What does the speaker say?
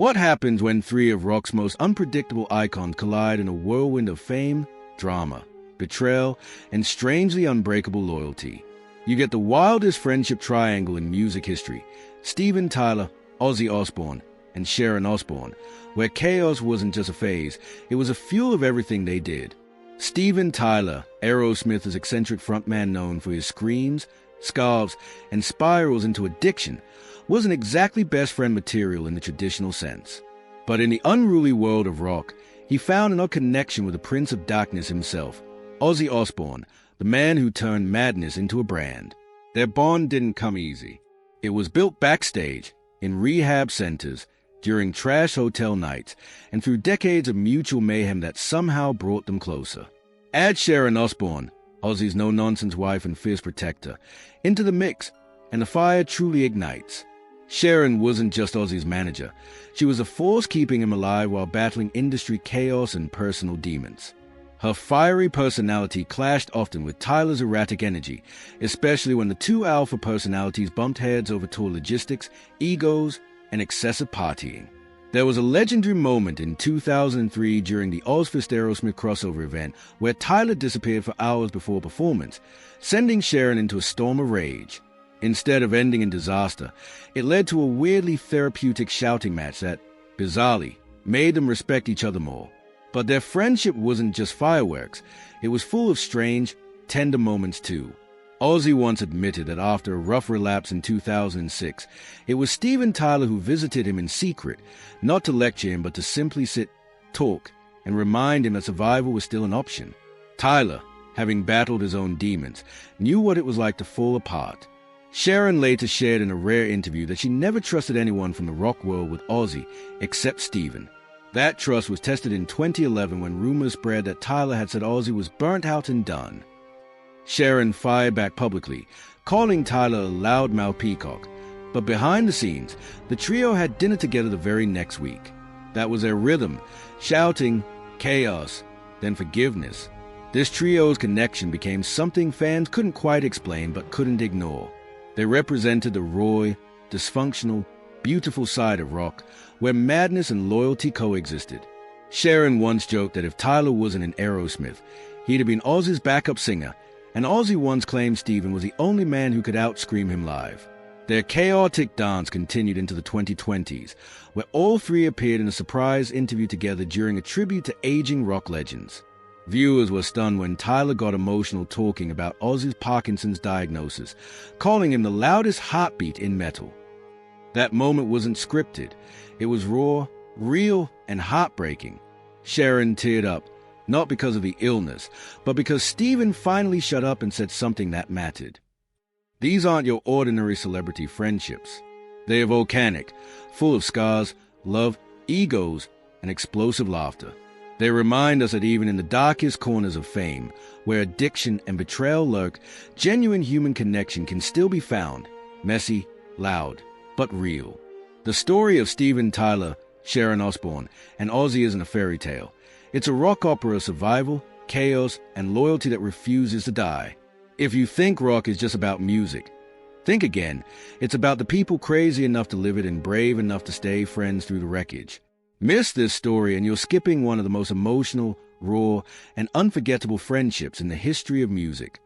What happens when three of rock's most unpredictable icons collide in a whirlwind of fame, drama, betrayal, and strangely unbreakable loyalty? You get the wildest friendship triangle in music history: Steven Tyler, Ozzy Osbourne, and Sharon Osbourne, where chaos wasn't just a phase, it was a fuel of everything they did. Steven Tyler, Aerosmith's eccentric frontman known for his screams, scarves, and spirals into addiction, wasn't exactly best friend material in the traditional sense. But in the unruly world of rock, he found an odd connection with the Prince of Darkness himself, Ozzy Osbourne, the man who turned madness into a brand. Their bond didn't come easy. It was built backstage, in rehab centers, during trash hotel nights, and through decades of mutual mayhem that somehow brought them closer. Add Sharon Osbourne, Ozzy's no-nonsense wife and fierce protector, into the mix, and the fire truly ignites. Sharon wasn't just Ozzy's manager. She was a force keeping him alive while battling industry chaos and personal demons. Her fiery personality clashed often with Tyler's erratic energy, especially when the two alpha personalities bumped heads over tour logistics, egos, and excessive partying. There was a legendary moment in 2003 during the Ozfest Aerosmith crossover event where Tyler disappeared for hours before performance, sending Sharon into a storm of rage. Instead of ending in disaster, it led to a weirdly therapeutic shouting match that, bizarrely, made them respect each other more. But their friendship wasn't just fireworks. It was full of strange, tender moments too. Ozzy once admitted that after a rough relapse in 2006, it was Steven Tyler who visited him in secret, not to lecture him but to simply sit, talk, and remind him that survival was still an option. Tyler, having battled his own demons, knew what it was like to fall apart. Sharon later shared in a rare interview that she never trusted anyone from the rock world with Ozzy except Steven. That trust was tested in 2011 when rumors spread that Tyler had said Ozzy was burnt out and done. Sharon fired back publicly, calling Tyler a loudmouth peacock. But behind the scenes, the trio had dinner together the very next week. That was their rhythm: shouting, chaos, then forgiveness. This trio's connection became something fans couldn't quite explain but couldn't ignore. They represented the raw, dysfunctional, beautiful side of rock, where madness and loyalty coexisted. Sharon once joked that if Tyler wasn't in Aerosmith, he'd have been Ozzy's backup singer, and Ozzy once claimed Steven was the only man who could outscream him live. Their chaotic dance continued into the 2020s, where all three appeared in a surprise interview together during a tribute to aging rock legends. Viewers were stunned when Tyler got emotional talking about Ozzy's Parkinson's diagnosis, calling him the loudest heartbeat in metal. That moment wasn't scripted. It was raw, real, and heartbreaking. Sharon teared up, not because of the illness, but because Steven finally shut up and said something that mattered. These aren't your ordinary celebrity friendships. They are volcanic, full of scars, love, egos, and explosive laughter. They remind us that even in the darkest corners of fame, where addiction and betrayal lurk, genuine human connection can still be found, messy, loud, but real. The story of Steven Tyler, Sharon Osbourne, and Ozzy isn't a fairy tale. It's a rock opera of survival, chaos, and loyalty that refuses to die. If you think rock is just about music, think again. It's about the people crazy enough to live it and brave enough to stay friends through the wreckage. Miss this story and you're skipping one of the most emotional, raw, and unforgettable friendships in the history of music.